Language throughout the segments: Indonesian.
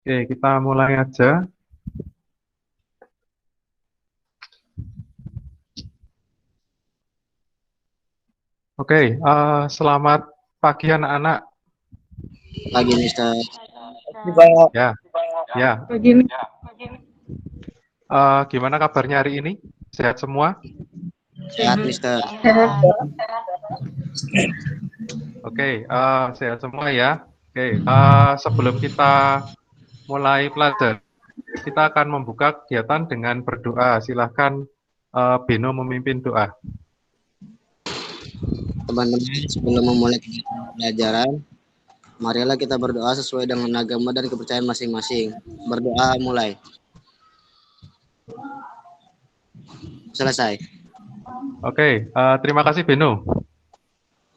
Oke, kita mulai aja. Oke, selamat pagi anak-anak. Pagi, Mister. Ya, ya. Begini, Gimana kabarnya hari ini? Sehat semua? Sehat, Mister. sehat. Oke, sehat semua ya. Oke, sebelum kita mulai pelajaran, kita akan membuka kegiatan dengan berdoa. Silahkan Beno memimpin doa. Teman-teman, sebelum memulai pelajaran, marilah kita berdoa sesuai dengan agama dan kepercayaan masing-masing. Berdoa mulai. Selesai. Oke, terima kasih Beno.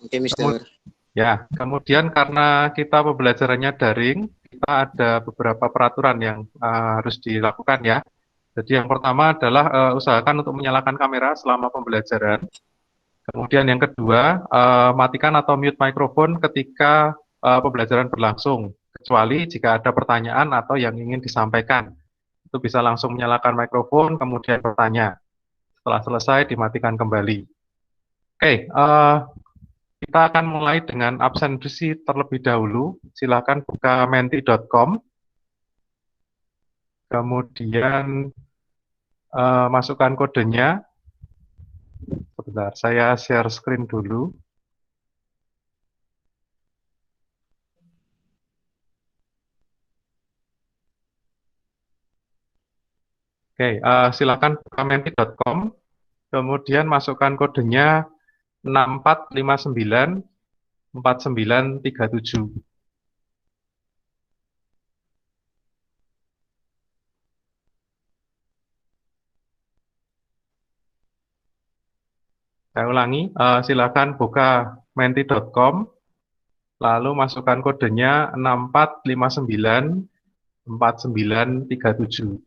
Oke, Mister. Ya, kemudian karena kita pembelajarannya daring, kita ada beberapa peraturan yang harus dilakukan ya. Jadi yang pertama adalah usahakan untuk menyalakan kamera selama pembelajaran. Kemudian yang kedua, matikan atau mute mikrofon ketika pembelajaran berlangsung, kecuali jika ada pertanyaan atau yang ingin disampaikan. Itu bisa langsung menyalakan mikrofon, kemudian bertanya. Setelah selesai, dimatikan kembali. Oke, kita akan mulai dengan absensi terlebih dahulu. Silakan buka menti.com. Kemudian masukkan kodenya. Sebentar, saya share screen dulu. Oke, silakan buka menti.com. Kemudian masukkan kodenya 64594937. Saya ulangi, silakan buka menti.com, lalu masukkan kodenya 64594937.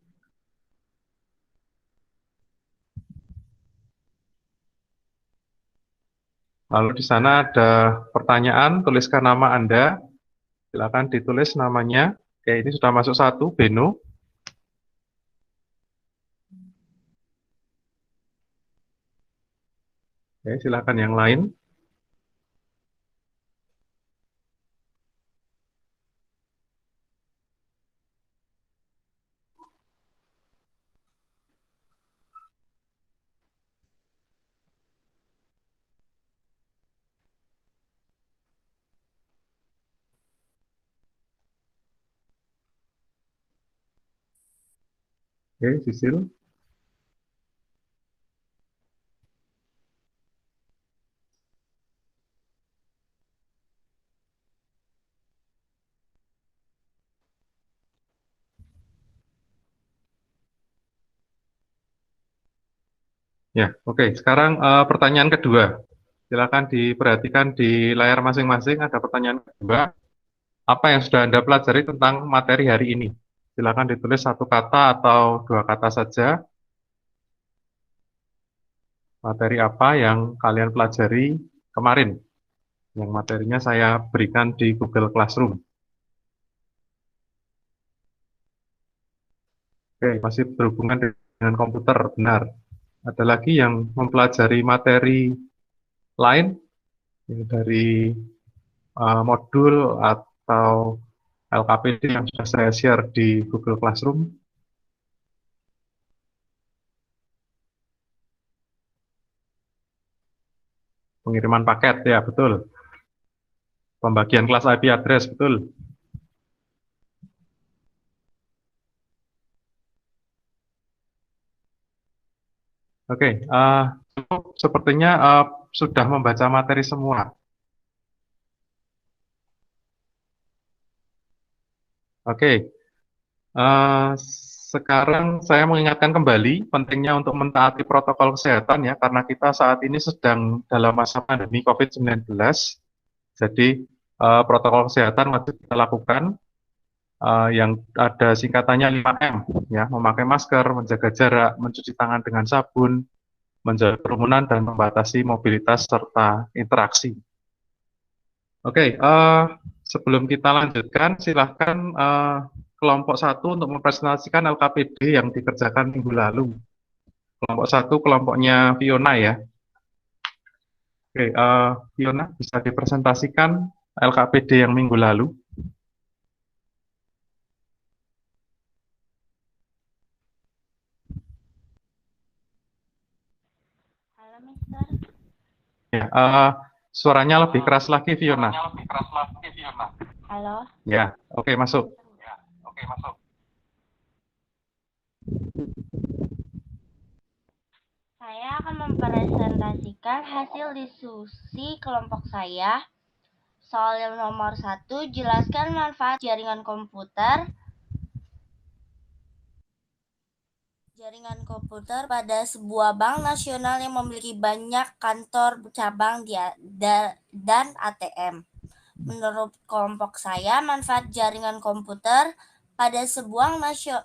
Lalu di sana ada pertanyaan, tuliskan nama Anda. Silakan ditulis namanya. Oke, ini sudah masuk satu, Beno. Oke, silakan yang lain. Oke, Sisil. Ya, oke. Sekarang pertanyaan kedua. Silakan diperhatikan di layar masing-masing, ada pertanyaan kedua. Apa yang sudah Anda pelajari tentang materi hari ini? Silakan ditulis satu kata atau dua kata saja. Materi apa yang kalian pelajari kemarin? Yang materinya saya berikan di Google Classroom. Oke, masih berhubungan dengan komputer, benar. Ada lagi yang mempelajari materi lain dari modul atau LKPD yang sudah saya share di Google Classroom. Pengiriman paket, ya betul. Pembagian kelas IP address, betul. Oke, sepertinya sudah membaca materi semua. Oke, sekarang saya mengingatkan kembali pentingnya untuk mentaati protokol kesehatan ya, karena kita saat ini sedang dalam masa pandemi COVID-19. Jadi protokol kesehatan wajib kita lakukan, yang ada singkatannya 5M, ya, memakai masker, menjaga jarak, mencuci tangan dengan sabun, menjaga kerumunan, dan membatasi mobilitas serta interaksi. Oke, sebelum kita lanjutkan, silahkan kelompok 1 untuk mempresentasikan LKPD yang dikerjakan minggu lalu. Kelompok 1 kelompoknya Fiona ya. Oke, Fiona bisa dipresentasikan LKPD yang minggu lalu. Halo, Mister. Ya, suaranya lebih keras lagi, Fiona. Halo. Ya, oke, masuk. Saya akan mempresentasikan hasil diskusi kelompok saya. Soal yang nomor 1, jelaskan manfaat jaringan komputer. Jaringan komputer pada sebuah bank nasional yang memiliki banyak kantor cabang dan ATM. Menurut kelompok saya, manfaat jaringan komputer pada sebuah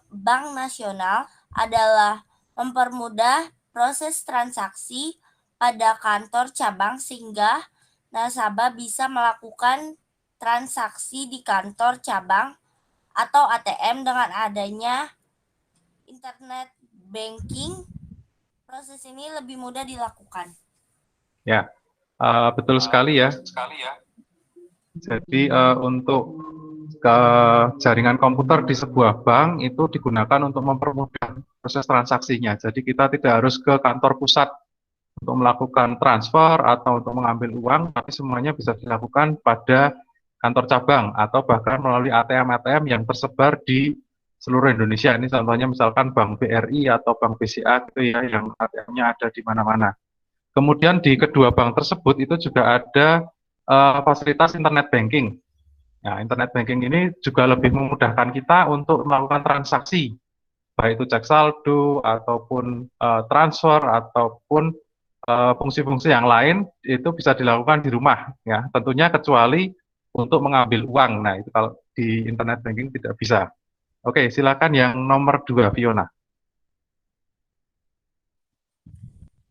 bank nasional adalah mempermudah proses transaksi pada kantor cabang sehingga nasabah bisa melakukan transaksi di kantor cabang atau ATM dengan adanya internet banking. Proses ini lebih mudah dilakukan. Ya, betul sekali ya. Jadi untuk jaringan komputer di sebuah bank itu digunakan untuk mempermudah proses transaksinya. Jadi kita tidak harus ke kantor pusat untuk melakukan transfer atau untuk mengambil uang, tapi semuanya bisa dilakukan pada kantor cabang atau bahkan melalui ATM-ATM yang tersebar di seluruh Indonesia. Ini contohnya misalkan Bank BRI atau Bank BCA gitu ya, yang ATM-nya ada di mana-mana. Kemudian di kedua bank tersebut itu juga ada fasilitas internet banking. Nah, internet banking ini juga lebih memudahkan kita untuk melakukan transaksi, baik itu cek saldo ataupun transfer ataupun fungsi-fungsi yang lain itu bisa dilakukan di rumah, ya. Tentunya kecuali untuk mengambil uang. Nah, itu kalau di internet banking tidak bisa. Oke, silakan yang nomor 2, Fiona.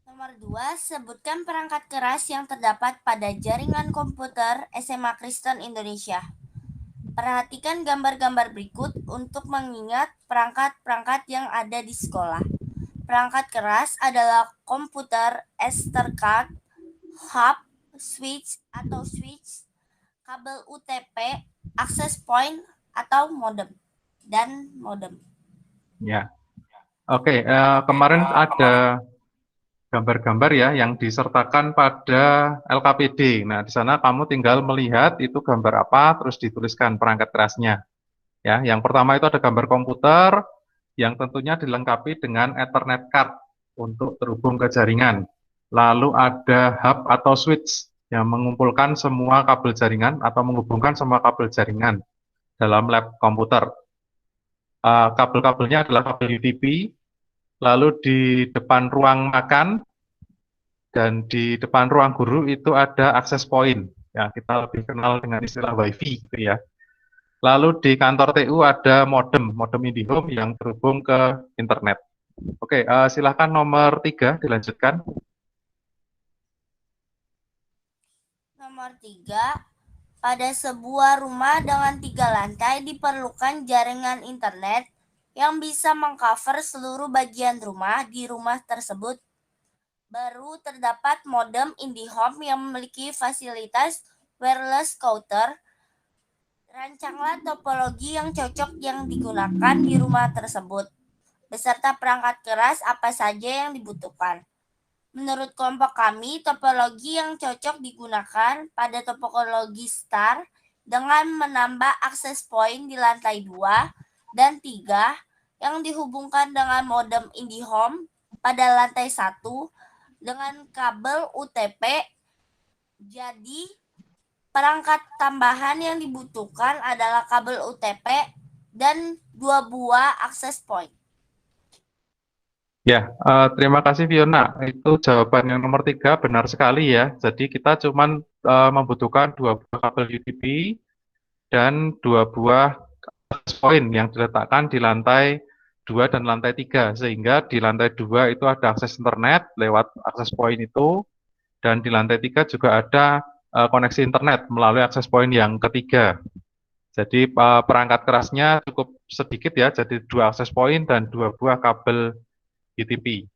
Nomor 2, sebutkan perangkat keras yang terdapat pada jaringan komputer SMA Kristen Indonesia. Perhatikan gambar-gambar berikut untuk mengingat perangkat-perangkat yang ada di sekolah. Perangkat keras adalah komputer, SD card, hub, switch atau switch, kabel UTP, access point atau modem, dan modem. Ya, oke. Kemarin ada gambar-gambar ya yang disertakan pada LKPD. Nah, di sana kamu tinggal melihat itu gambar apa, terus dituliskan perangkat kerasnya. Ya, yang pertama itu ada gambar komputer yang tentunya dilengkapi dengan Ethernet card untuk terhubung ke jaringan. Lalu ada hub atau switch yang mengumpulkan semua kabel jaringan atau menghubungkan semua kabel jaringan dalam lab komputer. Kabel-kabelnya adalah kabel UTP, lalu di depan ruang makan dan di depan ruang guru itu ada access point. Ya, kita lebih kenal dengan istilah WiFi gitu ya. Lalu di kantor TU ada modem IndiHome yang terhubung ke internet. Oke, silahkan nomor 3 dilanjutkan. Nomor 3, pada sebuah rumah dengan 3 lantai diperlukan jaringan internet yang bisa mengcover seluruh bagian rumah di rumah tersebut. Baru terdapat modem IndiHome yang memiliki fasilitas wireless router. Rancanglah topologi yang cocok yang digunakan di rumah tersebut, beserta perangkat keras apa saja yang dibutuhkan. Menurut kelompok kami, topologi yang cocok digunakan pada topologi star dengan menambah akses point di lantai 2 dan 3 yang dihubungkan dengan modem IndiHome pada lantai 1 dengan kabel UTP. Jadi, perangkat tambahan yang dibutuhkan adalah kabel UTP dan 2 buah akses point. Ya, terima kasih Fiona. Itu jawaban yang nomor 3 benar sekali ya. Jadi kita cuma membutuhkan 2 buah kabel UTP dan 2 buah akses point yang diletakkan di lantai 2 dan lantai 3. Sehingga di lantai 2 itu ada akses internet lewat akses point itu, dan di lantai 3 juga ada koneksi internet melalui akses point yang ketiga. Jadi perangkat kerasnya cukup sedikit ya, jadi 2 akses point dan 2 buah kabel UTP.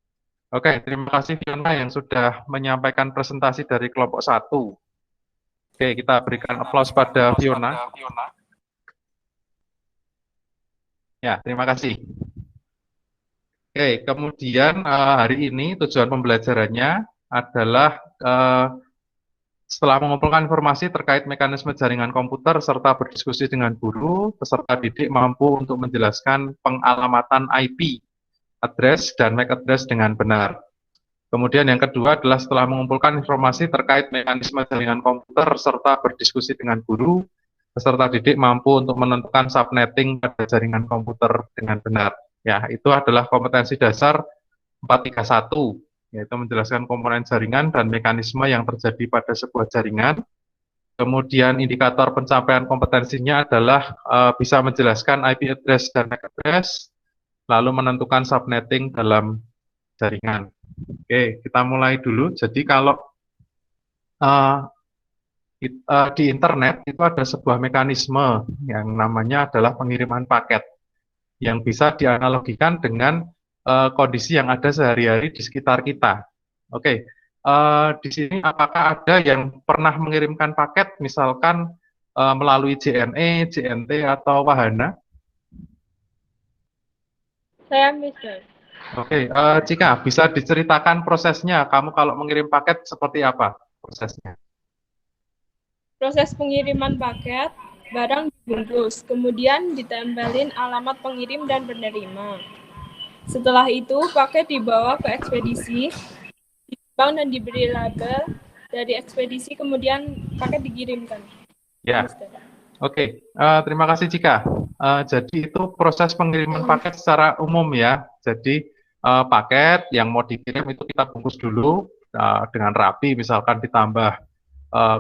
Oke, terima kasih Fiona yang sudah menyampaikan presentasi dari kelompok 1. Oke, kita berikan aplaus pada Fiona. Ya, terima kasih. Oke, kemudian hari ini tujuan pembelajarannya adalah setelah mengumpulkan informasi terkait mekanisme jaringan komputer serta berdiskusi dengan guru, peserta didik mampu untuk menjelaskan pengalamatan IP, address, dan MAC address dengan benar. Kemudian yang kedua adalah setelah mengumpulkan informasi terkait mekanisme jaringan komputer serta berdiskusi dengan guru, peserta didik mampu untuk menentukan subnetting pada jaringan komputer dengan benar. Ya, itu adalah kompetensi dasar 431, yaitu menjelaskan komponen jaringan dan mekanisme yang terjadi pada sebuah jaringan. Kemudian indikator pencapaian kompetensinya adalah bisa menjelaskan IP address dan MAC address, lalu menentukan subnetting dalam jaringan. Oke, kita mulai dulu. Jadi kalau di internet itu ada sebuah mekanisme yang namanya adalah pengiriman paket, yang bisa dianalogikan dengan kondisi yang ada sehari-hari di sekitar kita. Oke, di sini apakah ada yang pernah mengirimkan paket, misalkan melalui JNE, JNT, atau Wahana? Saya, Mister. Oke, Cika, bisa diceritakan prosesnya, kamu kalau mengirim paket seperti apa prosesnya? Proses pengiriman paket, barang dibungkus, kemudian ditempelin alamat pengirim dan penerima. Setelah itu, paket dibawa ke ekspedisi, ditimbang dan diberi label dari ekspedisi, kemudian paket dikirimkan. Ya, oke. Terima kasih Cika. Jadi itu proses pengiriman paket secara umum ya. Jadi paket yang mau dikirim itu kita bungkus dulu dengan rapi, misalkan ditambah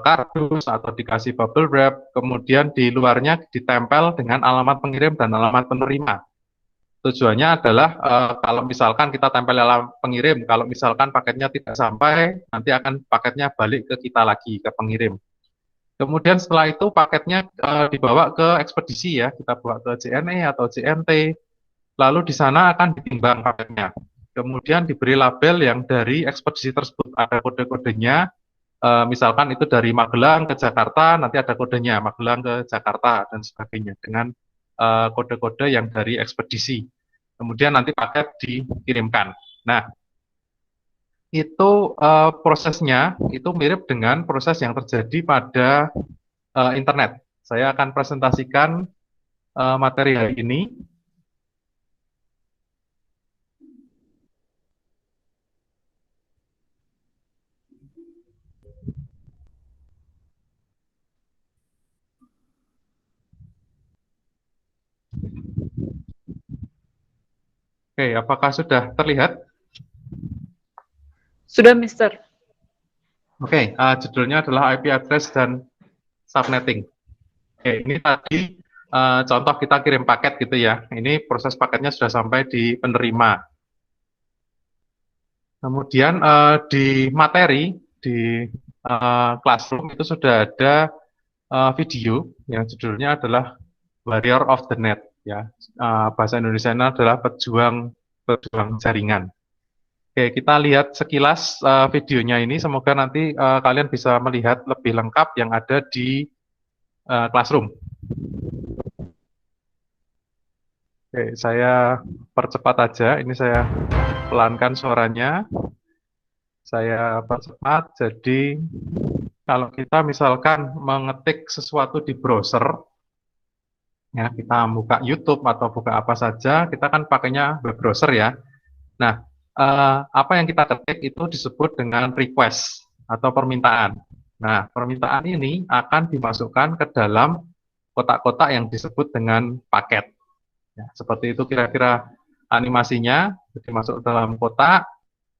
kardus atau dikasih bubble wrap, kemudian di luarnya ditempel dengan alamat pengirim dan alamat penerima. Tujuannya adalah kalau misalkan kita tempel alamat pengirim, kalau misalkan paketnya tidak sampai, nanti akan paketnya balik ke kita lagi, ke pengirim. Kemudian setelah itu paketnya dibawa ke ekspedisi ya, kita bawa ke JNE atau JNT, lalu di sana akan ditimbang paketnya. Kemudian diberi label yang dari ekspedisi tersebut, ada kode-kodenya, misalkan itu dari Magelang ke Jakarta, nanti ada kodenya Magelang ke Jakarta dan sebagainya dengan kode-kode yang dari ekspedisi. Kemudian nanti paket dikirimkan. Nah, itu prosesnya itu mirip dengan proses yang terjadi pada internet. Saya akan presentasikan materi hari ini. Oke, apakah sudah terlihat? Sudah, Mister. Oke, judulnya adalah IP address dan subnetting. Oke, ini tadi contoh kita kirim paket gitu ya. Ini proses paketnya sudah sampai di penerima. Kemudian di materi, di Classroom itu sudah ada video yang judulnya adalah Warrior of the Net. Ya, bahasa Indonesia-nya adalah pejuang jaringan. Oke, kita lihat sekilas videonya ini. Semoga nanti kalian bisa melihat lebih lengkap yang ada di Classroom. Oke, saya percepat aja. Ini saya pelankan suaranya. Saya percepat. Jadi kalau kita misalkan mengetik sesuatu di browser, ya kita buka YouTube atau buka apa saja, kita kan pakainya web browser ya. Nah, apa yang kita ketik itu disebut dengan request atau permintaan. Nah, permintaan ini akan dimasukkan ke dalam kotak-kotak yang disebut dengan paket. Ya, seperti itu kira-kira animasinya, dimasuk dalam kotak,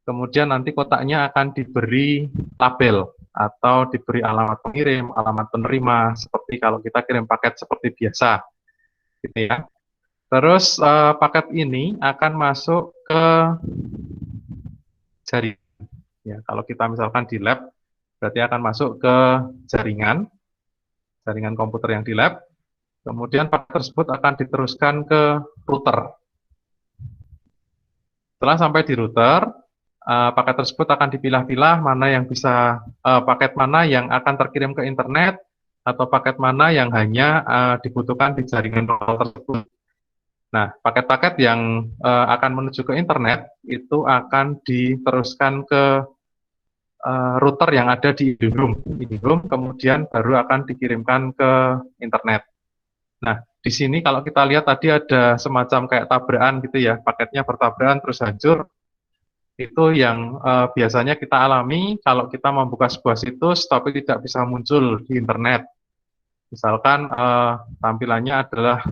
kemudian nanti kotaknya akan diberi label atau diberi alamat pengirim, alamat penerima, seperti kalau kita kirim paket seperti biasa. Gitu ya. Terus paket ini akan masuk ke jaringan. Ya, kalau kita misalkan di lab, berarti akan masuk ke jaringan komputer yang di lab. Kemudian paket tersebut akan diteruskan ke router. Setelah sampai di router, paket tersebut akan dipilah-pilah mana yang bisa, paket mana yang akan terkirim ke internet, atau paket mana yang hanya dibutuhkan di jaringan lokal tersebut. Nah, paket-paket yang akan menuju ke internet itu akan diteruskan ke router yang ada di IndiHome, kemudian baru akan dikirimkan ke internet. Nah, di sini kalau kita lihat tadi ada semacam kayak tabrakan gitu ya, paketnya bertabrakan terus hancur. Itu yang biasanya kita alami kalau kita membuka sebuah situs tapi tidak bisa muncul di internet. Misalkan tampilannya adalah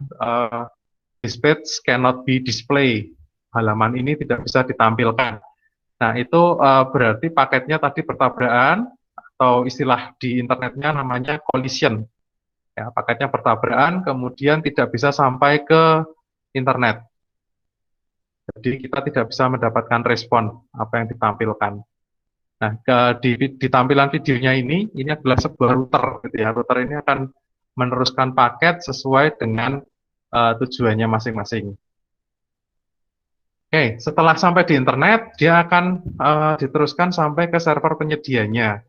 this page cannot be display, halaman ini tidak bisa ditampilkan. Nah, itu berarti paketnya tadi bertabrakan, atau istilah di internetnya namanya collision. Ya, paketnya bertabrakan, kemudian tidak bisa sampai ke internet. Jadi kita tidak bisa mendapatkan respon apa yang ditampilkan. Nah, di tampilan videonya ini adalah sebuah router, gitu ya. Router ini akan meneruskan paket sesuai dengan tujuannya masing-masing. Oke, setelah sampai di internet, dia akan diteruskan sampai ke server penyedianya.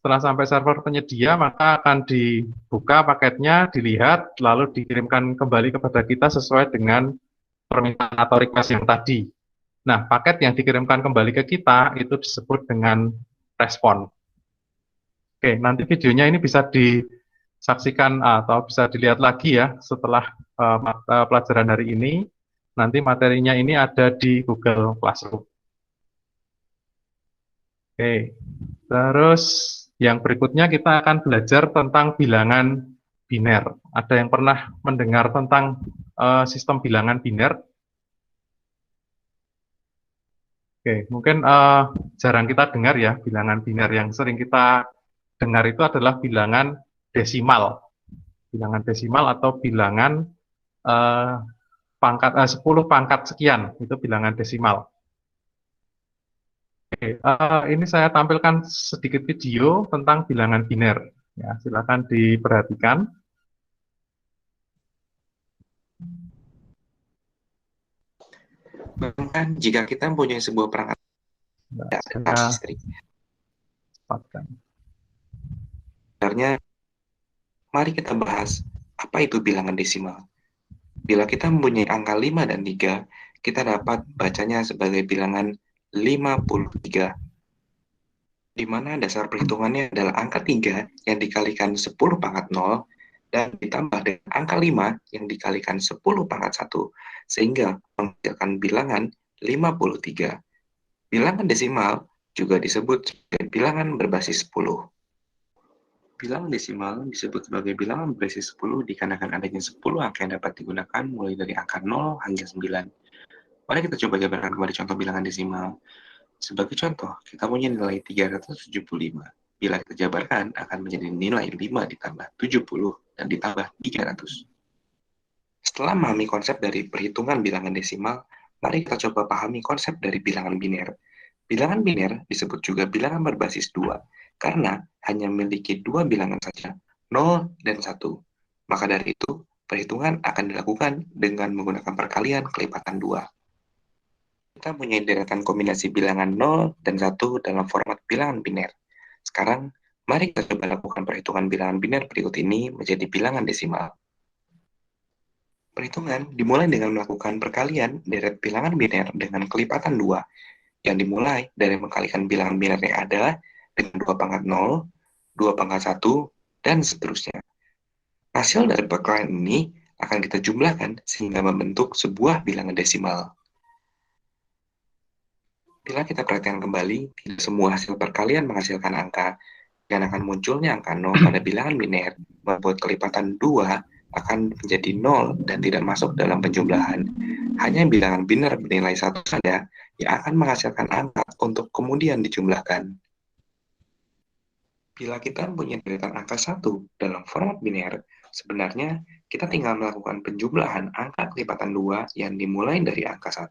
Setelah sampai server penyedia, maka akan dibuka paketnya, dilihat, lalu dikirimkan kembali kepada kita sesuai dengan permintaan atau request yang tadi. Nah, paket yang dikirimkan kembali ke kita itu disebut dengan respon. Oke, nanti videonya ini bisa disaksikan atau bisa dilihat lagi ya setelah pelajaran hari ini. Nanti materinya ini ada di Google Classroom. Oke, terus yang berikutnya kita akan belajar tentang bilangan biner. Ada yang pernah mendengar tentang sistem bilangan biner? Oke, mungkin jarang kita dengar ya bilangan biner. Yang sering kita dengar itu adalah bilangan desimal. Bilangan desimal atau bilangan 10 pangkat sekian, itu bilangan desimal. Oke, ini saya tampilkan sedikit video tentang bilangan biner. Ya, silakan diperhatikan. Bahkan jika kita mempunyai sebuah perangkat listrik, sebenarnya mari kita bahas apa itu bilangan desimal. Bila kita mempunyai angka 5 dan 3, kita dapat bacanya sebagai bilangan 53, di mana dasar perhitungannya adalah angka 3 yang dikalikan 10 pangkat 0, dan ditambah dengan angka 5 yang dikalikan 10 pangkat 1, sehingga menghasilkan bilangan 53. Bilangan desimal juga disebut sebagai bilangan berbasis 10. Bilangan desimal disebut sebagai bilangan berbasis 10 dikarenakan adanya 10 angka yang dapat digunakan mulai dari angka 0 hingga 9. Mari kita coba jabarkan kembali contoh bilangan desimal. Sebagai contoh, kita punya nilai 375. Bila kita jabarkan, akan menjadi nilai 5 ditambah 70 dan ditambah 300. Setelah memahami konsep dari perhitungan bilangan desimal, mari kita coba pahami konsep dari bilangan biner. Bilangan biner disebut juga bilangan berbasis 2, karena hanya memiliki 2 bilangan saja, 0 dan 1. Maka dari itu, perhitungan akan dilakukan dengan menggunakan perkalian kelipatan 2. Kita punya deretan kombinasi bilangan 0 dan 1 dalam format bilangan biner. Sekarang, mari kita coba lakukan perhitungan bilangan biner berikut ini menjadi bilangan desimal. Perhitungan dimulai dengan melakukan perkalian deret bilangan biner dengan kelipatan 2, yang dimulai dari mengkalikan bilangan biner yang ada dengan 2 pangkat 0, 2 pangkat 1, dan seterusnya. Hasil dari perkalian ini akan kita jumlahkan sehingga membentuk sebuah bilangan desimal. Bila kita perhatikan kembali, tidak semua hasil perkalian menghasilkan angka. Dikarenakan munculnya angka 0 pada bilangan biner, membuat kelipatan 2 akan menjadi 0 dan tidak masuk dalam penjumlahan. Hanya bilangan biner bernilai 1 saja yang akan menghasilkan angka untuk kemudian dijumlahkan. Bila kita mempunyai deretan angka 1 dalam format biner, sebenarnya kita tinggal melakukan penjumlahan angka kelipatan 2 yang dimulai dari angka 1.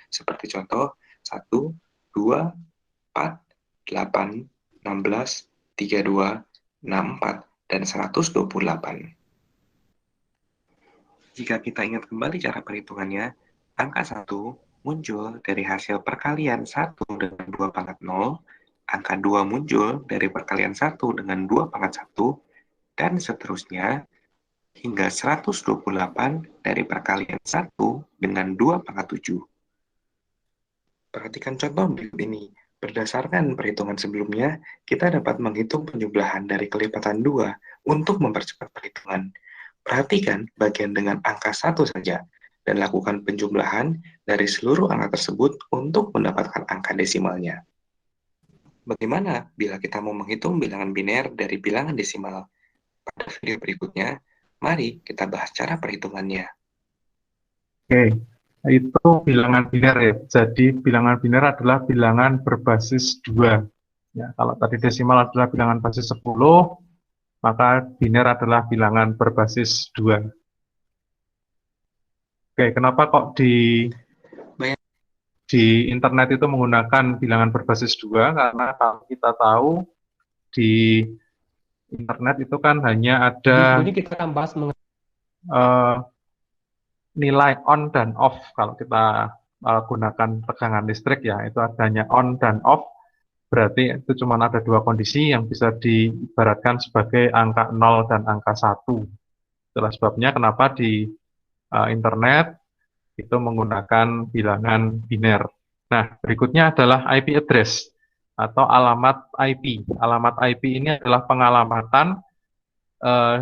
Seperti contoh 1, 2, 4, 8, 16, 32, 64, dan 128. Jika kita ingat kembali cara perhitungannya, angka 1 muncul dari hasil perkalian 1 dengan 2 pangkat 0, angka 2 muncul dari perkalian 1 dengan 2 pangkat 1, dan seterusnya hingga 128 dari perkalian 1 dengan 2 pangkat 7. Perhatikan contoh berikut ini. Berdasarkan perhitungan sebelumnya, kita dapat menghitung penjumlahan dari kelipatan 2 untuk mempercepat perhitungan. Perhatikan bagian dengan angka 1 saja, dan lakukan penjumlahan dari seluruh angka tersebut untuk mendapatkan angka desimalnya. Bagaimana bila kita mau menghitung bilangan biner dari bilangan desimal? Pada video berikutnya, mari kita bahas cara perhitungannya. Oke, itu bilangan biner ya. Jadi bilangan biner adalah bilangan berbasis 2. Ya, kalau tadi desimal adalah bilangan basis 10, maka biner adalah bilangan berbasis 2. Oke, kenapa kok di internet itu menggunakan bilangan berbasis 2? Karena kalau kita tahu di internet itu kan hanya ada Jadi kita akan bahas nilai on dan off. Kalau kita gunakan tegangan listrik ya, itu adanya on dan off, berarti itu cuma ada 2 kondisi yang bisa diibaratkan sebagai angka 0 dan angka 1. Itulah sebabnya kenapa di internet itu menggunakan bilangan biner. Nah, berikutnya adalah IP address atau alamat IP. Alamat IP ini adalah pengalamatan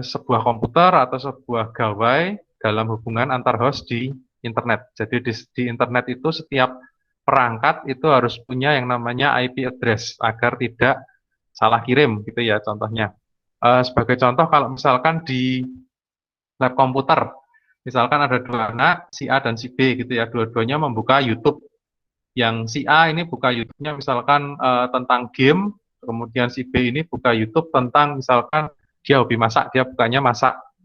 sebuah komputer atau sebuah gawai dalam hubungan antar host di internet. Jadi di internet itu setiap perangkat itu harus punya yang namanya IP address agar tidak salah kirim gitu ya contohnya. Sebagai contoh kalau misalkan di lab komputer, misalkan ada 2 anak, si A dan si B gitu ya, dua-duanya membuka YouTube. Yang si A ini buka YouTube-nya misalkan tentang game, kemudian si B ini buka YouTube tentang misalkan dia hobi masak, dia bukanya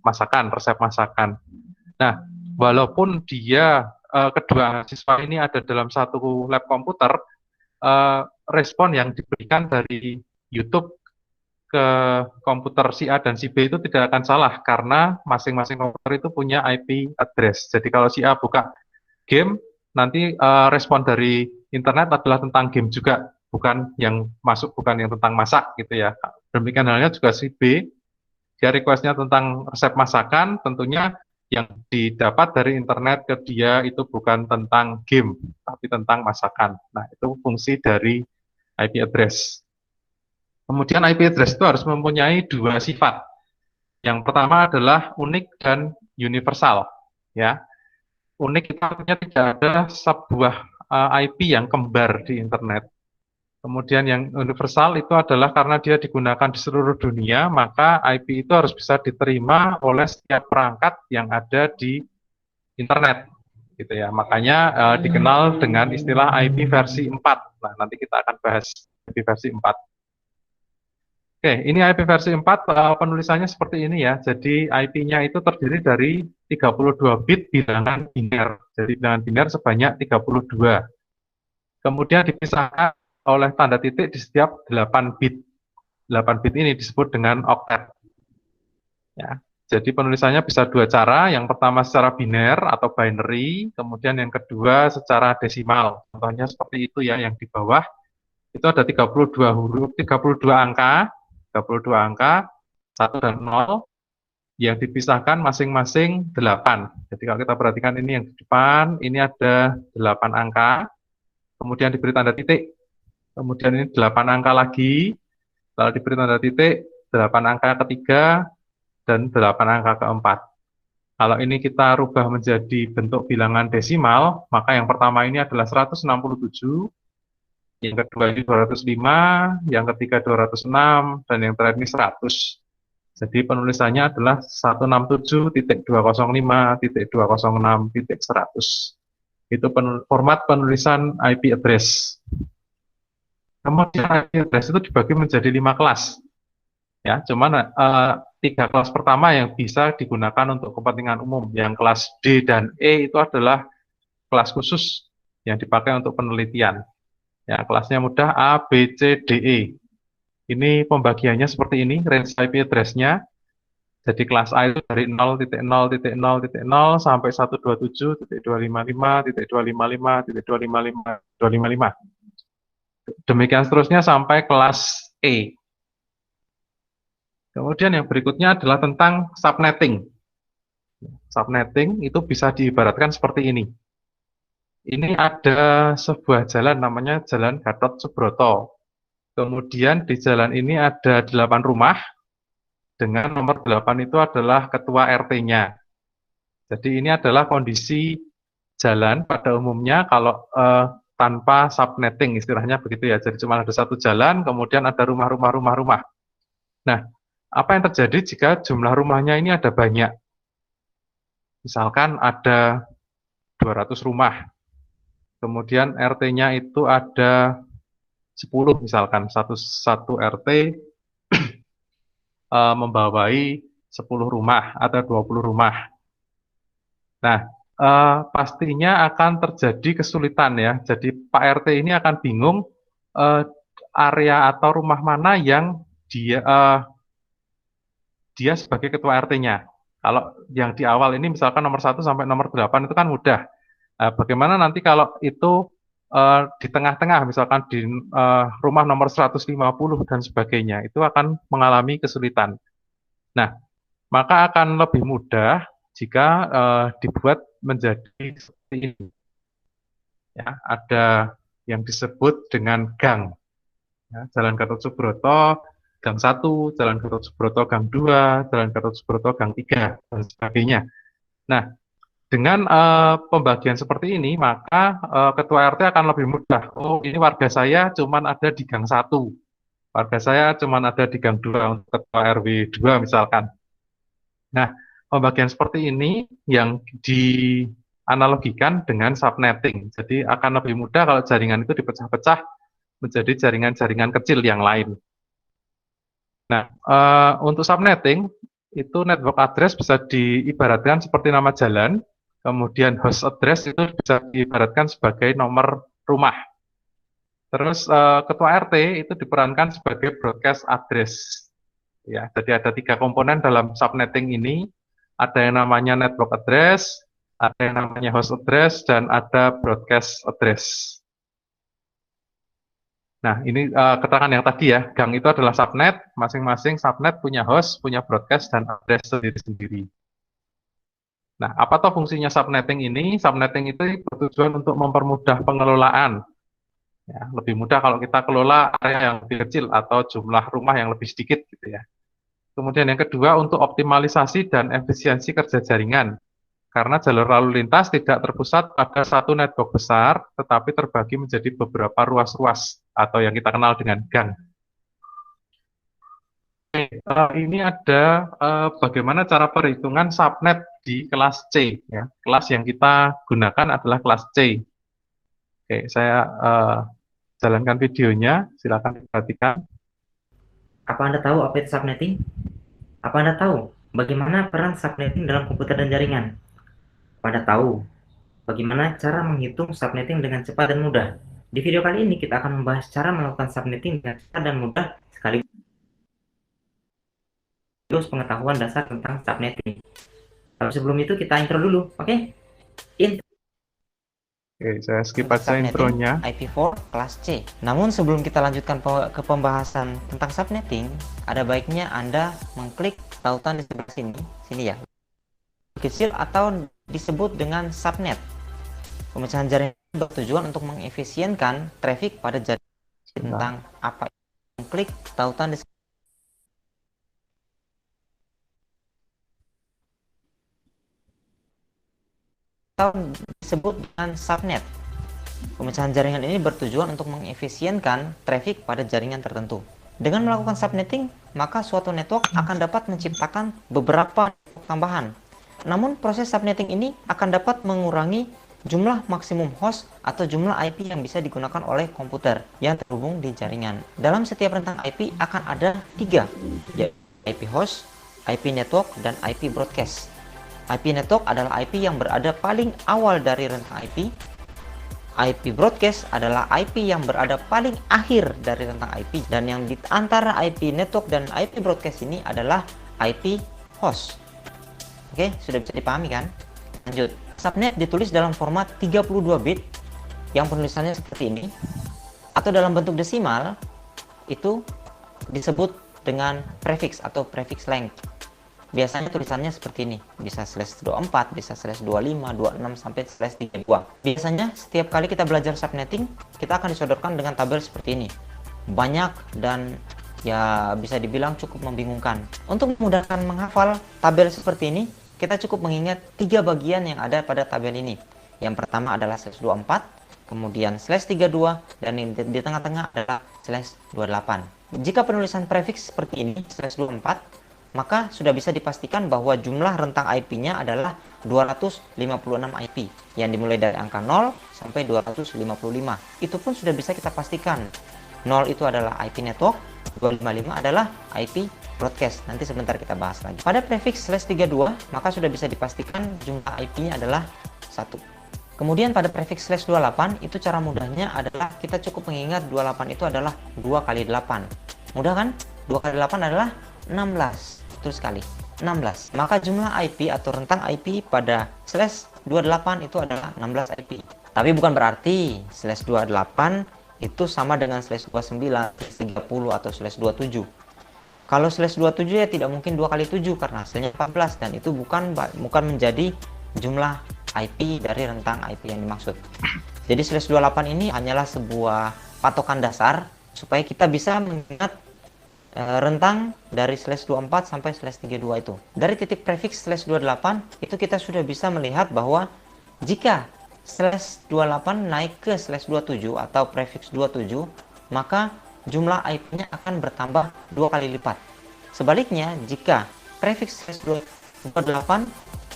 masakan, resep masakan. Nah, walaupun dia kedua siswa ini ada dalam satu lab komputer, respon yang diberikan dari YouTube ke komputer si A dan si B itu tidak akan salah karena masing-masing komputer itu punya IP address. Jadi kalau si A buka game, nanti respon dari internet adalah tentang game juga, bukan yang masuk, bukan yang tentang masak gitu ya. Demikian halnya juga si B, dia requestnya tentang resep masakan, tentunya yang didapat dari internet ke dia itu bukan tentang game, tapi tentang masakan. Nah, itu fungsi dari IP address. Kemudian IP address itu harus mempunyai 2 sifat. Yang pertama adalah unik dan universal. Ya, unik itu artinya tidak ada sebuah IP yang kembar di internet. Kemudian yang universal itu adalah karena dia digunakan di seluruh dunia, maka IP itu harus bisa diterima oleh setiap perangkat yang ada di internet. Gitu ya. Makanya dikenal dengan istilah IP versi 4. Nah, nanti kita akan bahas IP versi 4. Oke, ini IP versi 4, penulisannya seperti ini ya. Jadi IP-nya itu terdiri dari 32 bit bilangan biner. Jadi bilangan biner sebanyak 32. Kemudian dipisahkan oleh tanda titik di setiap 8 bit. 8 bit ini disebut dengan oktet. Ya. Jadi penulisannya bisa 2 cara. Yang pertama secara biner atau binary, kemudian yang kedua secara desimal. Contohnya seperti itu ya, yang di bawah. Itu ada 32 huruf, 32 angka, 1 dan 0, yang dipisahkan masing-masing 8. Jadi kalau kita perhatikan ini yang di depan, ini ada 8 angka, kemudian diberi tanda titik, kemudian ini 8 angka lagi, lalu diberi tanda titik, 8 angka ketiga, dan 8 angka keempat. Kalau ini kita rubah menjadi bentuk bilangan desimal, maka yang pertama ini adalah 167, yang kedua ini 205, yang ketiga 206, dan yang terakhir ini 100. Jadi penulisannya adalah 167.205.206.100. Itu format penulisan IP address. Kemudian IP address itu dibagi menjadi 5 kelas. Ya, cuman 3 kelas pertama yang bisa digunakan untuk kepentingan umum. Yang kelas D dan E itu adalah kelas khusus yang dipakai untuk penelitian. Ya, kelasnya mudah A, B, C, D, E. Ini pembagiannya seperti ini, range IP address-nya. Jadi kelas A itu dari 0.0.0.0 sampai 127.255.255.255. Demikian seterusnya sampai kelas E. Kemudian yang berikutnya adalah tentang subnetting. Subnetting itu bisa diibaratkan seperti ini. Ini ada sebuah jalan namanya Jalan Gatot Subroto. Kemudian di jalan ini ada 8 rumah, dengan nomor 8 itu adalah ketua RT-nya. Jadi ini adalah kondisi jalan pada umumnya kalau tanpa subnetting, istilahnya begitu ya. Jadi cuma ada satu jalan, kemudian ada rumah-rumah. Nah, apa yang terjadi jika jumlah rumahnya ini ada banyak? Misalkan ada 200 rumah, kemudian RT-nya itu ada 10 misalkan, satu RT membawai 10 rumah atau 20 rumah. Nah, pastinya akan terjadi kesulitan ya. Jadi Pak RT ini akan bingung area atau rumah mana yang dia sebagai ketua RT-nya. Kalau yang di awal ini misalkan nomor 1 sampai nomor 8 itu kan mudah. Bagaimana nanti kalau itu di tengah-tengah, misalkan di rumah nomor 150 dan sebagainya, itu akan mengalami kesulitan. Nah, maka akan lebih mudah jika dibuat menjadi seperti ini. Ya, ada yang disebut dengan gang. Ya, Jalan Gatot Subroto, Gang 1, Jalan Gatot Subroto Gang 2, Jalan Gatot Subroto Gang 3, dan sebagainya. Nah, dengan pembagian seperti ini, maka ketua RT akan lebih mudah. Oh, ini warga saya cuma ada di Gang 1. Warga saya cuma ada di Gang 2 untuk ketua RW 2 misalkan. Nah, pembagian seperti ini yang dianalogikan dengan subnetting. Jadi akan lebih mudah kalau jaringan itu dipecah-pecah menjadi jaringan-jaringan kecil yang lain. Nah, untuk subnetting, itu network address bisa diibaratkan seperti nama jalan, kemudian host address itu bisa diibaratkan sebagai nomor rumah. Terus ketua RT itu diperankan sebagai broadcast address. Ya, jadi ada 3 komponen dalam subnetting ini, ada yang namanya network address, ada yang namanya host address, dan ada broadcast address. Nah, ini keterangan yang tadi ya, gang itu adalah subnet, masing-masing subnet punya host, punya broadcast, dan address sendiri-sendiri. Nah, apa toh fungsinya subnetting ini? Subnetting itu bertujuan untuk mempermudah pengelolaan. Ya, lebih mudah kalau kita kelola area yang lebih kecil atau jumlah rumah yang lebih sedikit gitu ya. Kemudian yang kedua untuk optimalisasi dan efisiensi kerja jaringan. Karena jalur lalu lintas tidak terpusat pada satu network besar, tetapi terbagi menjadi beberapa ruas-ruas atau yang kita kenal dengan gang. Ini ada bagaimana cara perhitungan subnet di kelas C. Ya. Kelas yang kita gunakan adalah kelas C. Oke, saya jalankan videonya, silakan diperhatikan. Apa Anda tahu apa itu subnetting? Apa Anda tahu bagaimana peran subnetting dalam komputer dan jaringan? Apa Anda tahu bagaimana cara menghitung subnetting dengan cepat dan mudah? Di video kali ini kita akan membahas cara melakukan subnetting dengan cepat dan mudah sekaligus pengetahuan dasar tentang subnetting. Tapi sebelum itu kita intro dulu, oke? Oke, saya skip aja intronya. IP4 kelas C. Namun sebelum kita lanjutkan ke pembahasan tentang subnetting, ada baiknya Anda mengklik tautan di sebelah sini ya. Kecil atau disebut dengan subnet. Pemecahan jaringan bertujuan untuk mengefisienkan traffic pada jaringan. Tentang apa? Klik tautan di disebut dengan subnet. Pemecahan jaringan ini bertujuan untuk mengefisienkan traffic pada jaringan tertentu. Dengan melakukan subnetting, maka suatu network akan dapat menciptakan beberapa tambahan. Namun proses subnetting ini akan dapat mengurangi jumlah maksimum host atau jumlah IP yang bisa digunakan oleh komputer yang terhubung di jaringan. Dalam setiap rentang IP akan ada 3, yaitu IP host, IP network, dan IP broadcast. IP network adalah IP yang berada paling awal dari rentang IP. IP broadcast adalah IP yang berada paling akhir dari rentang IP, dan yang di antara IP network dan IP broadcast ini adalah IP host. Oke, sudah bisa dipahami kan? Lanjut. Subnet ditulis dalam format 32 bit yang penulisannya seperti ini, atau dalam bentuk desimal itu disebut dengan prefix atau prefix length. Biasanya tulisannya seperti ini, bisa /24, bisa /25, 26 sampai /32. Biasanya setiap kali kita belajar subnetting, kita akan disodorkan dengan tabel seperti ini. Banyak dan ya bisa dibilang cukup membingungkan. Untuk memudahkan menghafal tabel seperti ini, kita cukup mengingat 3 bagian yang ada pada tabel ini. Yang pertama adalah /24, kemudian /32, dan di tengah-tengah adalah /28. Jika penulisan prefix seperti ini, /24, maka sudah bisa dipastikan bahwa jumlah rentang IP-nya adalah 256 IP yang dimulai dari angka 0 sampai 255. Itu pun sudah bisa kita pastikan. 0 itu adalah IP network, 255 adalah IP broadcast. Nanti sebentar kita bahas lagi. Pada prefix /32, maka sudah bisa dipastikan jumlah IP-nya adalah 1. Kemudian pada prefix /28 itu cara mudahnya adalah kita cukup mengingat 28 itu adalah 2 kali 8. Mudah kan? 2 kali 8 adalah 16. Betul sekali, 16. Maka jumlah IP atau rentang IP pada /28 itu adalah 16 IP. Tapi bukan berarti /28 itu sama dengan /29, /30 atau /27. Kalau /27 ya tidak mungkin 2 kali 7 karena hasilnya 14, dan itu bukan menjadi jumlah IP dari rentang IP yang dimaksud. Jadi /28 ini hanyalah sebuah patokan dasar supaya kita bisa mengingat rentang dari /24 sampai /32 itu. Dari titik prefix /28 itu kita sudah bisa melihat bahwa jika /28 naik ke /27 atau prefix 27, maka jumlah IP-nya akan bertambah 2 kali lipat. Sebaliknya, jika prefix /28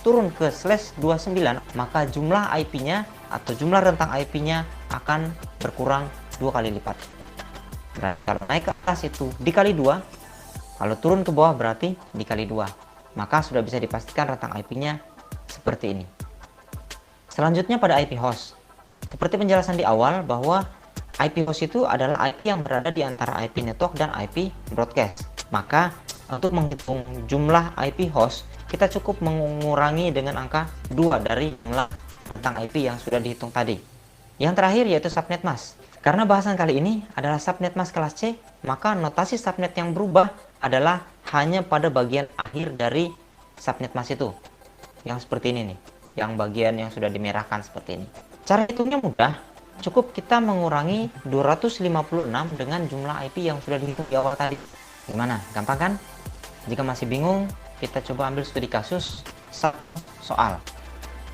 turun ke /29, maka jumlah IP-nya atau jumlah rentang IP-nya akan berkurang 2 kali lipat. Nah, kalau naik ke atas itu dikali 2, kalau turun ke bawah berarti dikali 2. Maka sudah bisa dipastikan rentang IP-nya seperti ini. Selanjutnya pada IP host. Seperti penjelasan di awal bahwa IP host itu adalah IP yang berada di antara IP network dan IP broadcast. Maka untuk menghitung jumlah IP host, kita cukup mengurangi dengan angka 2 dari jumlah rentang IP yang sudah dihitung tadi. Yang terakhir yaitu subnet mask. Karena bahasan kali ini adalah subnet mask kelas C, maka notasi subnet yang berubah adalah hanya pada bagian akhir dari subnet mask itu. Yang seperti ini nih, yang bagian yang sudah dimerahkan seperti ini. Cara hitungnya mudah, cukup kita mengurangi 256 dengan jumlah IP yang sudah dihitung di awal tadi. Gimana? Gampang kan? Jika masih bingung, kita coba ambil studi kasus soal.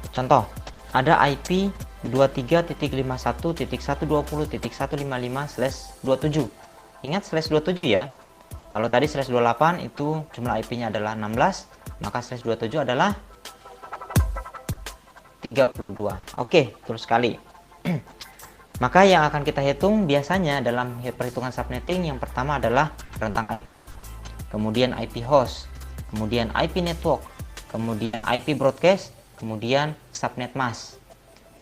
Contoh, ada IP 23.51.120.155/27. Ingat /27 ya. Kalau tadi /28 itu jumlah IP-nya adalah 16, maka /27 adalah 32. Oke, betul sekali. Maka yang akan kita hitung biasanya dalam perhitungan subnetting yang pertama adalah rentang IP, kemudian IP host, kemudian IP network, kemudian IP broadcast, kemudian subnet mask.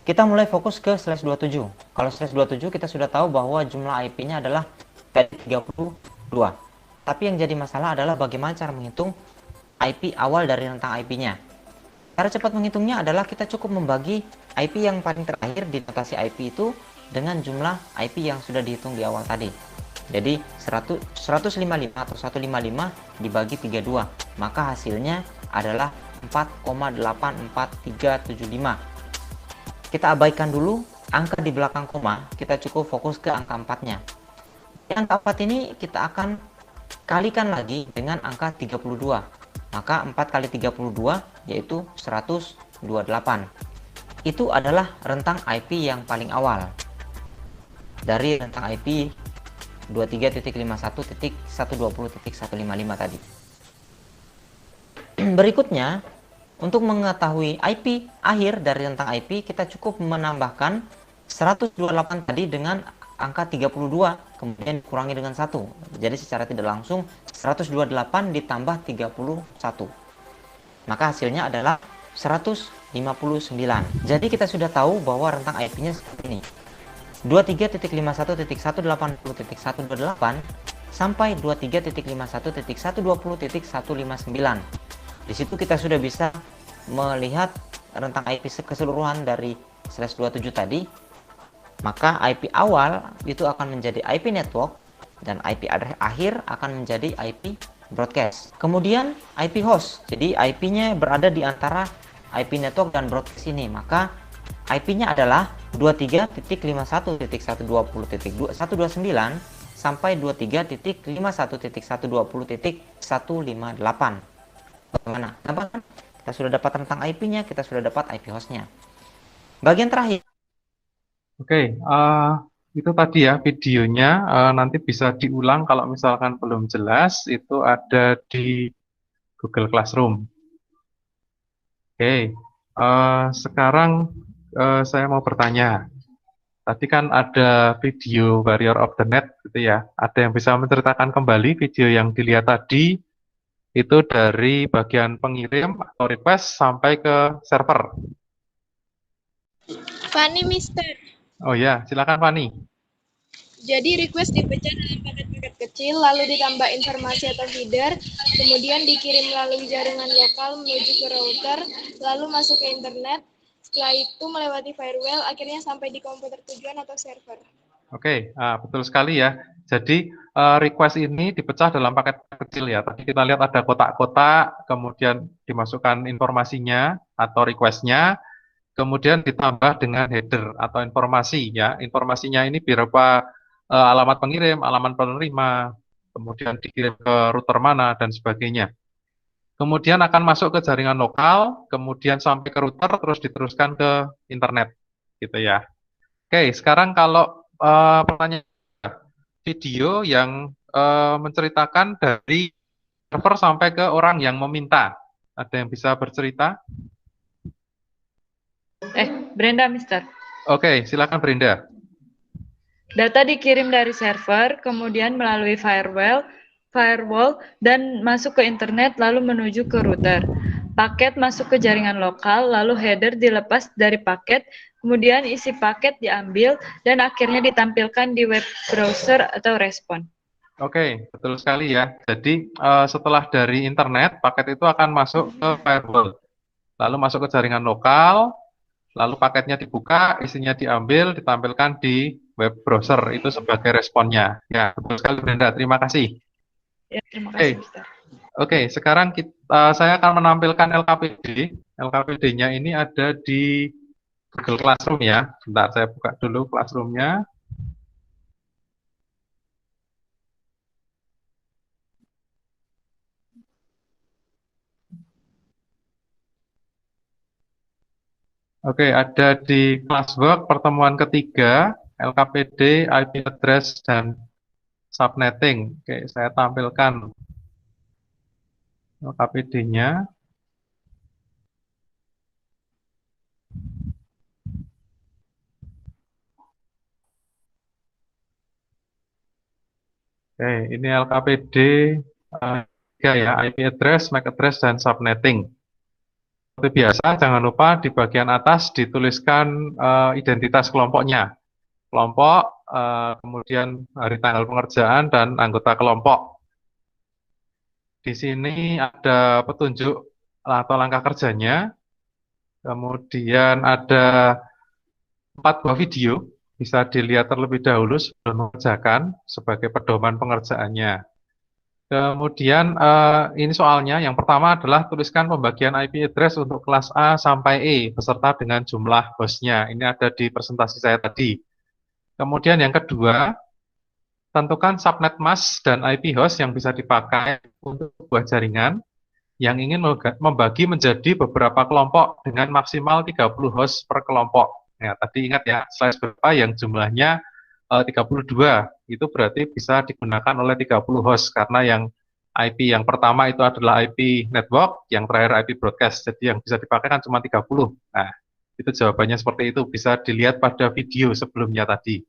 Kita mulai fokus ke /27. Kalau /27 kita sudah tahu bahwa jumlah IP-nya adalah 32. Tapi yang jadi masalah adalah bagaimana cara menghitung IP awal dari rentang IP-nya. Cara cepat menghitungnya adalah kita cukup membagi IP yang paling terakhir di notasi IP itu dengan jumlah IP yang sudah dihitung di awal tadi. Jadi 155 atau 155 dibagi 32, maka hasilnya adalah 4,84375. Kita abaikan dulu angka di belakang koma, kita cukup fokus ke angka 4-nya. Di angka 4 ini kita akan kalikan lagi dengan angka 32. Maka 4 kali 32 yaitu 128. Itu adalah rentang IP yang paling awal dari rentang IP 23.51.120.155 tadi. Berikutnya, untuk mengetahui IP akhir dari rentang IP, kita cukup menambahkan 128 tadi dengan angka 32, kemudian dikurangi dengan 1. Jadi secara tidak langsung 128 ditambah 31. Maka hasilnya adalah 159. Jadi kita sudah tahu bahwa rentang IP-nya seperti ini. 23.51.180.128 sampai 23.51.120.159. Di situ kita sudah bisa melihat rentang IP keseluruhan dari /27 tadi. Maka IP awal itu akan menjadi IP network dan IP akhir akan menjadi IP broadcast. Kemudian IP host. Jadi IP-nya berada di antara IP network dan broadcast ini. Maka IP-nya adalah 23.51.120.129 sampai 23.51.120.158. Bagaimana? Nampak kan? Kita sudah dapat rentang IP-nya, kita sudah dapat IP host-nya. Bagian terakhir. Oke, itu tadi ya videonya, nanti bisa diulang kalau misalkan belum jelas, itu ada di Google Classroom. Oke, sekarang saya mau bertanya. Tadi kan ada video Warrior of the Net gitu ya. Ada yang bisa menceritakan kembali video yang dilihat tadi itu dari bagian pengirim atau request sampai ke server. Fani, Mister. Oh ya, silakan Fani. Jadi request dipecah dalam paket-paket kecil, lalu ditambah informasi atau header, kemudian dikirim melalui jaringan lokal menuju ke router, lalu masuk ke internet, setelah itu melewati firewall, akhirnya sampai di komputer tujuan atau server. Oke, betul sekali ya. Jadi request ini dipecah dalam paket kecil ya. Tadi kita lihat ada kotak-kotak, kemudian dimasukkan informasinya atau request-nya, kemudian ditambah dengan header atau informasi ya. Informasinya ini berupa alamat pengirim, alamat penerima, kemudian dikirim ke router mana dan sebagainya. Kemudian akan masuk ke jaringan lokal, kemudian sampai ke router, terus diteruskan ke internet, gitu ya. Oke, sekarang kalau pertanyaan video yang menceritakan dari server sampai ke orang yang meminta, ada yang bisa bercerita? Brenda, Mister. Oke, silakan Brenda. Data dikirim dari server, kemudian melalui firewall, dan masuk ke internet, lalu menuju ke router. Paket masuk ke jaringan lokal, lalu header dilepas dari paket, kemudian isi paket diambil, dan akhirnya ditampilkan di web browser atau respon. Oke, betul sekali ya. Jadi setelah dari internet, paket itu akan masuk ke firewall, lalu masuk ke jaringan lokal, lalu paketnya dibuka, isinya diambil, ditampilkan di web browser, itu sebagai responnya. Ya, betul sekali Brenda, terima kasih. Ya, terima kasih, Mister. Oke, sekarang saya akan menampilkan LKPD. LKPD-nya ini ada di Google Classroom ya. Bentar, saya buka dulu Classroom-nya. Oke, ada di classwork pertemuan ketiga, LKPD, IP address, dan subnetting. Oke, saya tampilkan LKPD-nya. Oke, ini LKPD 3 ya, IP address, MAC address, dan subnetting. Seperti biasa, jangan lupa di bagian atas dituliskan identitas kelompoknya. Kelompok, kemudian hari tanggal pengerjaan, dan anggota kelompok. Di sini ada petunjuk atau langkah kerjanya. Kemudian ada 4 buah video, bisa dilihat terlebih dahulu sebelum mengerjakan sebagai pedoman pengerjaannya. Kemudian ini soalnya, yang pertama adalah tuliskan pembagian IP address untuk kelas A sampai E, beserta dengan jumlah hostnya. Ini ada di presentasi saya tadi. Kemudian yang kedua, tentukan subnet mask dan IP host yang bisa dipakai untuk sebuah jaringan yang ingin membagi menjadi beberapa kelompok dengan maksimal 30 host per kelompok. Ya, tadi ingat ya, slide berapa yang jumlahnya 32, itu berarti bisa digunakan oleh 30 host, karena yang IP yang pertama itu adalah IP network, yang terakhir IP broadcast, jadi yang bisa dipakai kan cuma 30. Nah, itu jawabannya seperti itu, bisa dilihat pada video sebelumnya tadi.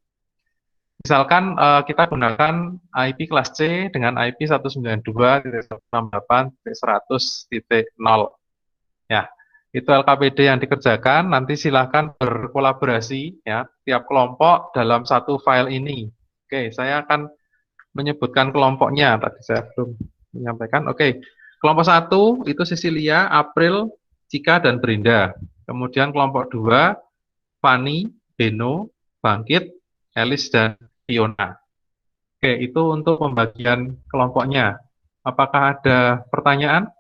Misalkan kita gunakan IP kelas C dengan IP 192.168.100.0. Ya, itu LKPD yang dikerjakan, nanti silahkan berkolaborasi ya, tiap kelompok dalam satu file ini. Oke, saya akan menyebutkan kelompoknya, tadi saya belum menyampaikan. Oke, kelompok 1 itu Cecilia, April, Cika, dan Brinda. Kemudian kelompok 2, Fani, Beno, Bangkit, Elis, dan Fiona. Oke, itu untuk pembagian kelompoknya. Apakah ada pertanyaan?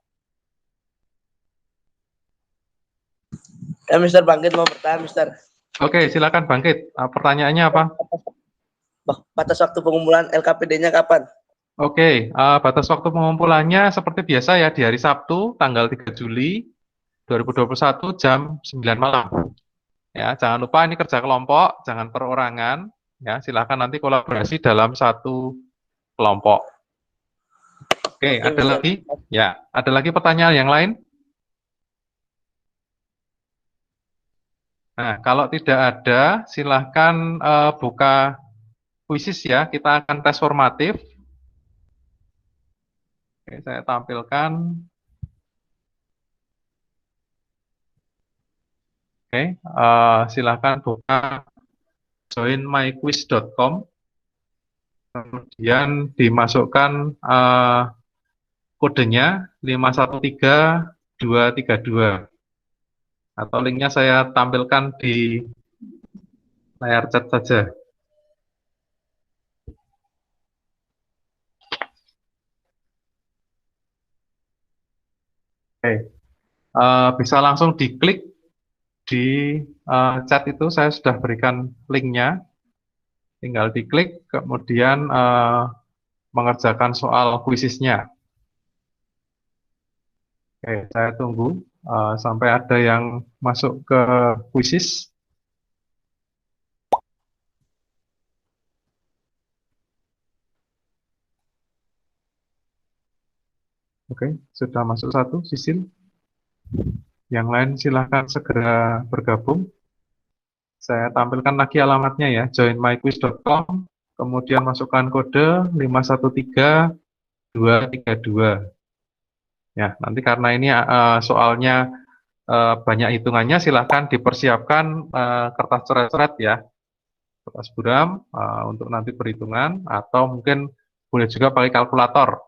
Ya, Mister Bangkit mau bertanya, Mister. Oke, silakan Bangkit. Pertanyaannya apa? Batas waktu pengumpulan LKPD-nya kapan? Oke, batas waktu pengumpulannya seperti biasa ya, di hari Sabtu, tanggal 3 Juli 2021 jam 9 malam. Ya, jangan lupa ini kerja kelompok, jangan perorangan. Ya, silakan nanti kolaborasi dalam satu kelompok. Oke, ada lagi? Ya, ada lagi pertanyaan yang lain? Nah, kalau tidak ada, silahkan buka kuisis ya. Kita akan tes formatif. Oke, saya tampilkan. Oke, silahkan buka joinmyquiz.com. Kemudian dimasukkan kodenya 513232. Atau linknya saya tampilkan di layar chat saja. Oke, bisa langsung diklik di chat itu, saya sudah berikan linknya. Tinggal diklik, kemudian mengerjakan soal kuisisnya. Oke, saya tunggu sampai ada yang masuk ke kuisis. Oke, sudah masuk satu, Sisil. Yang lain silahkan segera bergabung. Saya tampilkan lagi alamatnya ya, joinmyquiz.com, kemudian masukkan kode 513232. Ya, nanti karena ini soalnya banyak hitungannya, silahkan dipersiapkan kertas coret-coret ya, kertas buram untuk nanti perhitungan, atau mungkin boleh juga pakai kalkulator.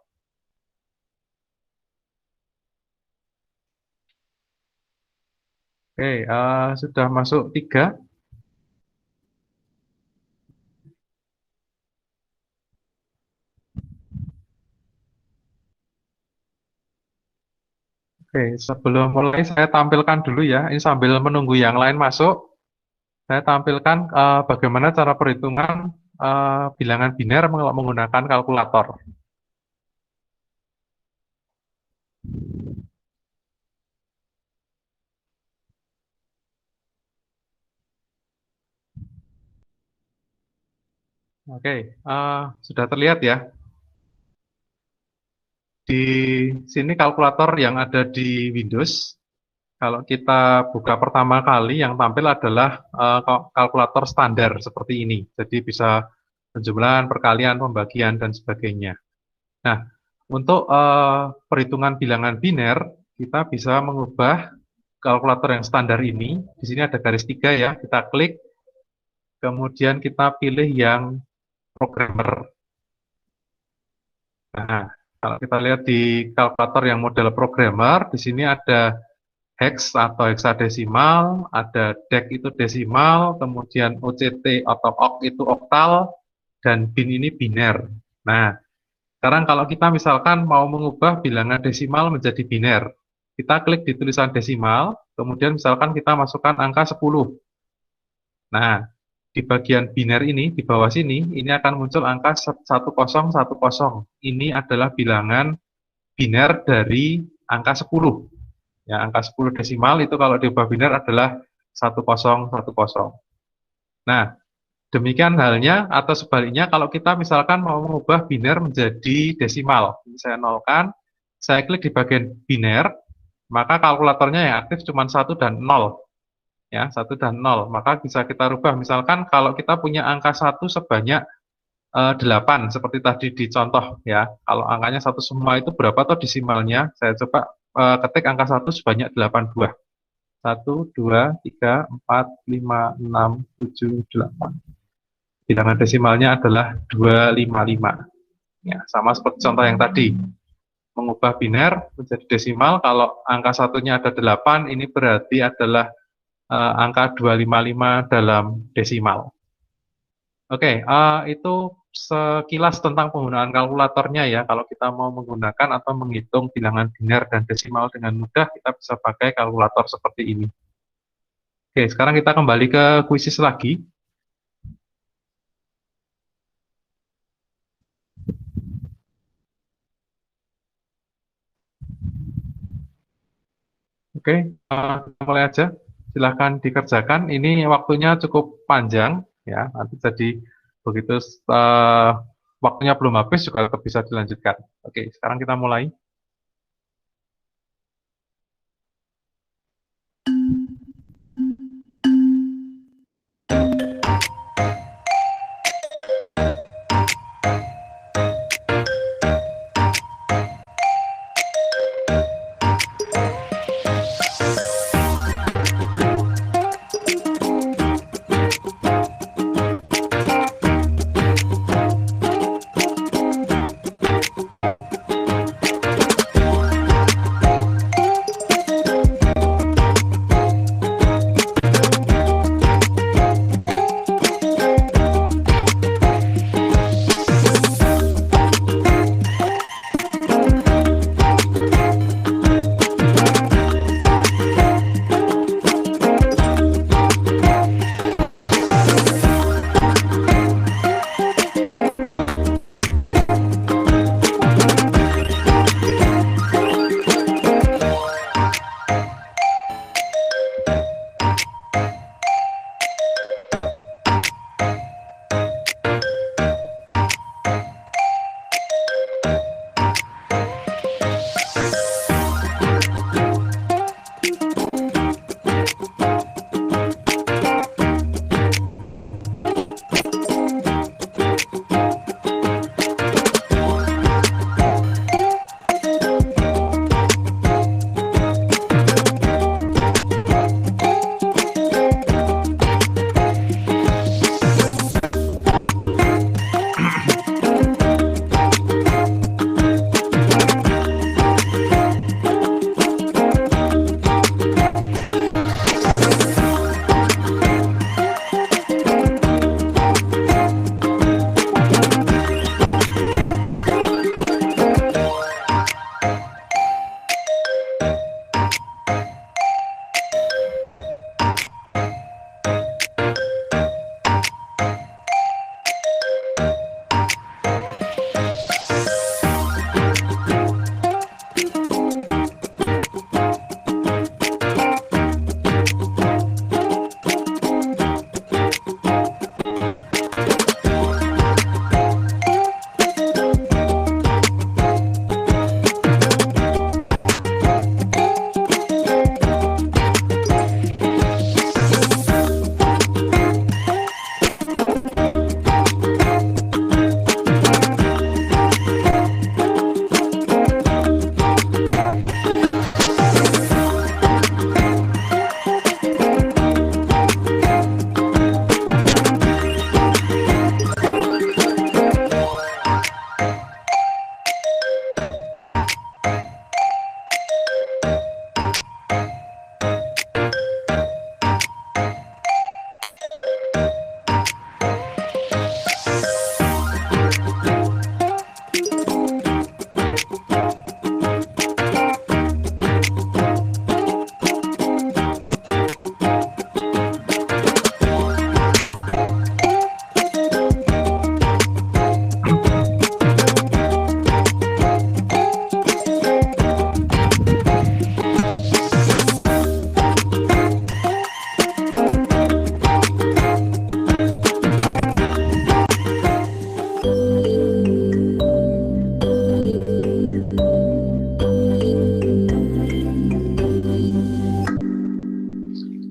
Oke, sudah masuk 3. Oke, sebelum mulai saya tampilkan dulu ya, ini sambil menunggu yang lain masuk, saya tampilkan bagaimana cara perhitungan bilangan biner menggunakan kalkulator. Oke, sudah terlihat ya. Di sini kalkulator yang ada di Windows. Kalau kita buka pertama kali, yang tampil adalah kalkulator standar seperti ini. Jadi bisa penjumlahan, perkalian, pembagian, dan sebagainya. Nah, untuk perhitungan bilangan biner, kita bisa mengubah kalkulator yang standar ini. Di sini ada garis 3 ya, kita klik, kemudian kita pilih yang programmer. Nah, kalau kita lihat di kalkulator yang model programmer, di sini ada hex atau heksadesimal, ada dec itu desimal, kemudian OCT atau oct itu oktal, dan bin ini biner. Nah, sekarang kalau kita misalkan mau mengubah bilangan desimal menjadi biner, kita klik di tulisan desimal, kemudian misalkan kita masukkan angka 10. Nah, di bagian biner ini, di bawah sini, ini akan muncul angka 1010. Ini adalah bilangan biner dari angka 10. Ya, angka 10 desimal itu kalau diubah biner adalah 1010. Nah, demikian halnya atau sebaliknya kalau kita misalkan mau mengubah biner menjadi desimal. Saya nolkan, saya klik di bagian biner, maka kalkulatornya yang aktif cuma 1 dan 0. Ya, 1 dan 0, maka bisa kita rubah. Misalkan kalau kita punya angka 1 sebanyak 8, seperti tadi di contoh ya, kalau angkanya 1 semua itu berapa atau desimalnya, saya coba ketik angka 1 sebanyak 8 buah. 1, 2, 3, 4, 5, 6, 7, 8. Bilangan desimalnya adalah 255. Ya, sama seperti contoh yang tadi. mengubah biner menjadi desimal. Kalau angka satunya ada 8, ini berarti adalah angka 255 dalam desimal. Oke, itu sekilas tentang penggunaan kalkulatornya ya. Kalau kita mau menggunakan atau menghitung bilangan biner dan desimal dengan mudah, kita bisa pakai kalkulator seperti ini. Oke, sekarang kita kembali ke kuisis lagi. Oke, kita mulai aja. Silahkan dikerjakan. Ini waktunya cukup panjang, ya. Nanti jadi begitu waktunya belum habis juga tetap bisa dilanjutkan. Oke, sekarang kita mulai.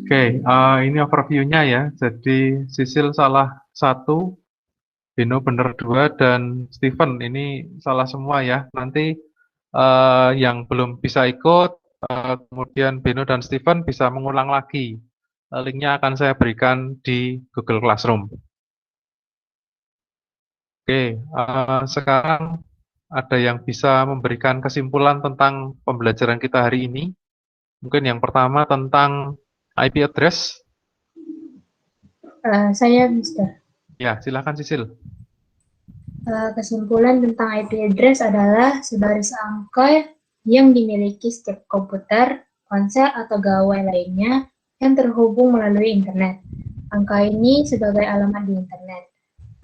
Oke, ini overview-nya ya. Jadi Sisil salah 1, Beno benar 2, dan Steven ini salah semua ya. Nanti yang belum bisa ikut, kemudian Beno dan Steven bisa mengulang lagi. Linknya akan saya berikan di Google Classroom. Oke, sekarang ada yang bisa memberikan kesimpulan tentang pembelajaran kita hari ini? Mungkin yang pertama tentang IP address. Saya, Mister. Ya, silakan Sisil. Kesimpulan tentang IP address adalah sebaris angka yang dimiliki setiap komputer, ponsel, atau gawai lainnya yang terhubung melalui internet. Angka ini sebagai alamat di internet.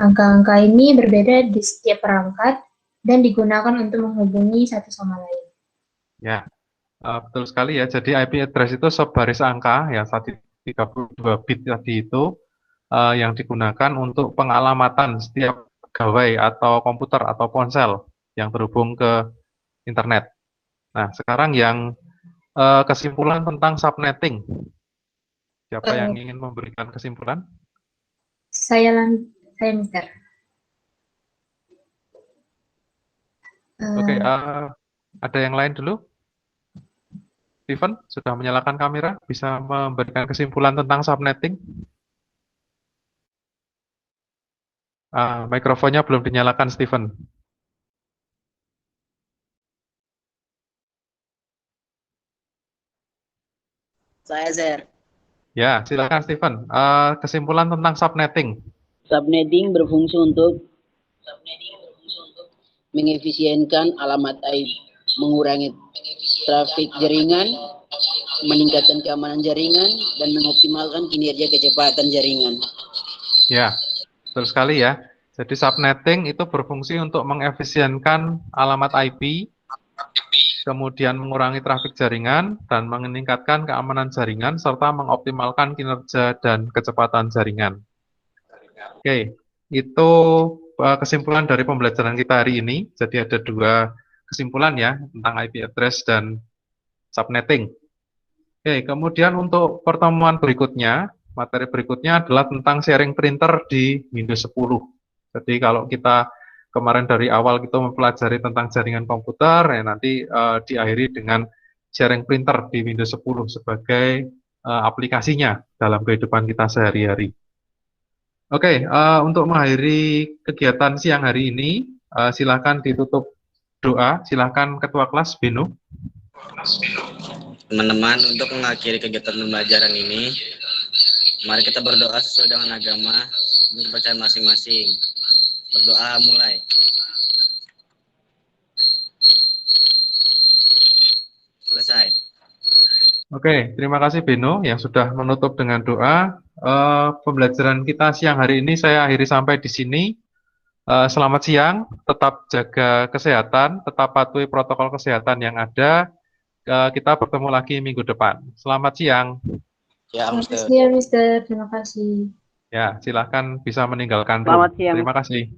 Angka-angka ini berbeda di setiap perangkat dan digunakan untuk menghubungi satu sama lain. Ya, betul sekali ya. Jadi IP address itu sebaris angka, ya 132 bit tadi itu, yang digunakan untuk pengalamatan setiap gawai atau komputer atau ponsel yang terhubung ke internet. Nah, sekarang yang kesimpulan tentang subnetting. Siapa yang ingin memberikan kesimpulan? Saya, Mister. Oke, ada yang lain dulu? Steven, sudah menyalakan kamera, bisa memberikan kesimpulan tentang subnetting? Mikrofonnya belum dinyalakan, Steven. Saya, Sir. Ya, silakan Steven. Kesimpulan tentang subnetting. Subnetting berfungsi untuk mengefisienkan alamat IP, mengurangi trafik jaringan, meningkatkan keamanan jaringan, dan mengoptimalkan kinerja kecepatan jaringan. Ya, betul sekali ya. Jadi subnetting itu berfungsi untuk mengefisienkan alamat IP, kemudian mengurangi trafik jaringan, dan meningkatkan keamanan jaringan, serta mengoptimalkan kinerja dan kecepatan jaringan. Oke, itu kesimpulan dari pembelajaran kita hari ini. Jadi ada dua kesimpulan ya, tentang IP address dan subnetting. Oke, kemudian untuk pertemuan berikutnya, materi berikutnya adalah tentang sharing printer di Windows 10. Jadi kalau kita kemarin dari awal kita mempelajari tentang jaringan komputer, ya nanti diakhiri dengan sharing printer di Windows 10 sebagai aplikasinya dalam kehidupan kita sehari-hari. Oke, untuk mengakhiri kegiatan siang hari ini, silakan ditutup doa. Silakan Ketua Kelas Beno. Teman-teman, untuk mengakhiri kegiatan pembelajaran ini, mari kita berdoa sesuai dengan agama dan kepercayaan masing-masing. Berdoa mulai. Selesai. Oke, terima kasih Beno yang sudah menutup dengan doa. Pembelajaran kita siang hari ini saya akhiri sampai di sini. Selamat siang, tetap jaga kesehatan, tetap patuhi protokol kesehatan yang ada. Kita bertemu lagi minggu depan. Selamat siang. Ya, Mister. Terima kasih, Mister. Terima kasih. Ya, silakan bisa meninggalkan room. Selamat siang. Terima kasih.